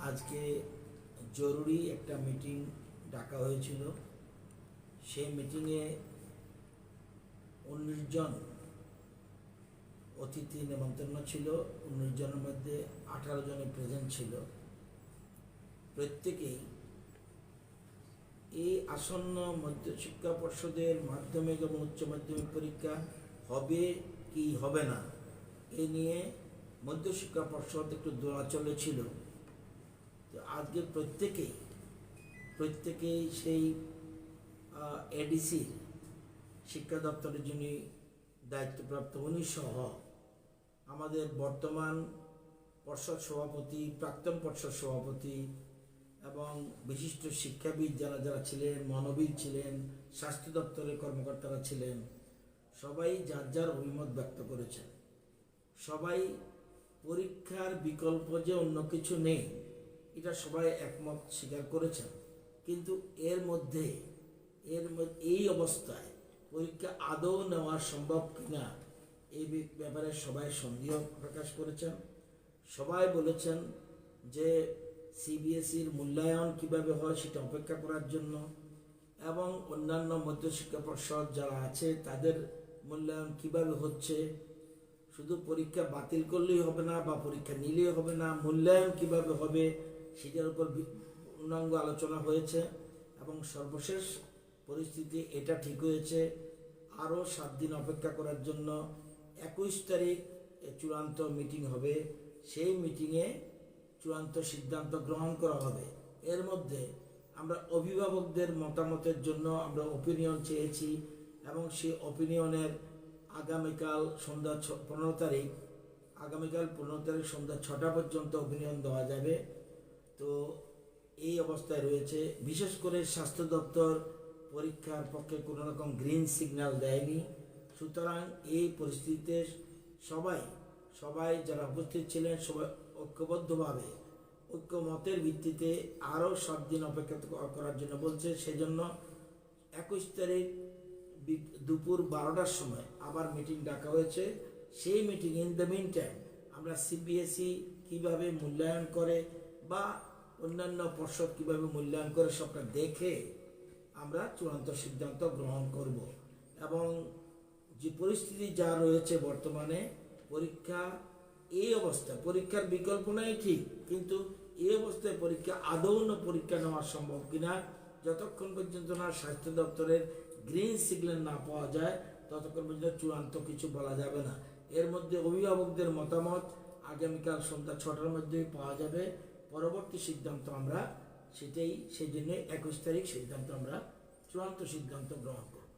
আজকে জরুরি একটা মিটিং ডাকা হয়েছিল। সেই মিটিংয়ে 19 জন অতিথি নেমন্তন্ন ছিল। 19 জনের মধ্যে 18 জনে প্রেজেন্ট ছিল। প্রত্যেকেই এই আসন্ন মধ্যশিক্ষা পর্ষদের মাধ্যমিক এবং উচ্চ মাধ্যমিক পরীক্ষা হবে কি হবে না এ নিয়ে মধ্যশিক্ষা পর্ষদ একটু দোলাচলে ছিল। তো আজকে প্রত্যেকেই সেই এডিসি শিক্ষা দপ্তরের যিনি দায়িত্বপ্রাপ্ত উনি সহ আমাদের বর্তমান পর্ষদ সভাপতি, প্রাক্তন পর্ষদ সভাপতি এবং বিশিষ্ট শিক্ষাবিদ যারা ছিলেন, মনোবিদ ছিলেন, স্বাস্থ্য দপ্তরের কর্মকর্তারা ছিলেন, সবাই যার অভিমত ব্যক্ত করেছেন। সবাই পরীক্ষার বিকল্প যে অন্য কিছু নেই এটা সবাই একমত স্বীকার করেছেন। কিন্তু এর মধ্যে এই অবস্থায় পরীক্ষা আদৌ নেওয়া সম্ভব কিনা এই ব্যাপারে সবাই সন্দেহ প্রকাশ করেছেন। সবাই বলেছেন যে সিবিএসইর মূল্যায়ন কিভাবে হয় সেটা অপেক্ষা করার জন্য, এবং অন্যান্য মধ্যশিক্ষা পর্ষদ যারা আছে তাদের মূল্যায়ন কিভাবে হচ্ছে, শুধু পরীক্ষা বাতিল করলেই হবে না বা পরীক্ষা নিলেই হবে না, মূল্যায়ন কিভাবে হবে সেটার উপর পূর্ণাঙ্গ আলোচনা হয়েছে। এবং সর্বশেষ পরিস্থিতি এটা ঠিক হয়েছে আরও 7 দিন অপেক্ষা করার জন্য 21 তারিখ চূড়ান্ত মিটিং হবে। সেই মিটিংয়ে চূড়ান্ত সিদ্ধান্ত গ্রহণ করা হবে। এর মধ্যে আমরা অভিভাবকদের মতামতের জন্য আমরা ওপিনিয়ন চেয়েছি এবং সেই ওপিনিয়নের আগামীকাল 15 তারিখ সন্ধ্যা 6টা পর্যন্ত ওপিনিয়ন দেওয়া যাবে। তো এই অবস্থায় রয়েছে। বিশেষ করে স্বাস্থ্য দপ্তর পরীক্ষার পক্ষে কোনো রকম গ্রিন সিগন্যাল দেয়নি। সুতরাং এই পরিস্থিতিতে সবাই যারা উপস্থিত ছিলেন সবাই ঐক্যবদ্ধভাবে ঐক্যমতের ভিত্তিতে আরও 7 দিন অপেক্ষা করার জন্য বলছে। সেজন্য 21 তারিখ দুপুর 12টার সময় আবার মিটিং ডাকা হয়েছে। সেই meeting in the meantime আমরা সিবিএসই কিভাবে মূল্যায়ন করে বা অন্যান্য পর্ষদ কিভাবে মূল্যায়ন করে সবটা দেখে আমরা চূড়ান্ত সিদ্ধান্ত গ্রহণ করব। এবং যে পরিস্থিতি যা রয়েছে বর্তমানে এই অবস্থায় পরীক্ষার বিকল্প নাই ঠিক, কিন্তু এই অবস্থায় পরীক্ষা নেওয়া সম্ভব কিনা যতক্ষণ পর্যন্ত না স্বাস্থ্য দপ্তরের গ্রিন সিগন্যাল না পাওয়া যায় ততক্ষণ পর্যন্ত চূড়ান্ত কিছু বলা যাবে না। এর মধ্যে অভিভাবকদের মতামত আগামীকাল সন্ধ্যা 6টার মধ্যেই পাওয়া যাবে। পরবর্তী সিদ্ধান্ত আমরা সেই জন্য 21 তারিখ চূড়ান্ত সিদ্ধান্ত গ্রহণ করব।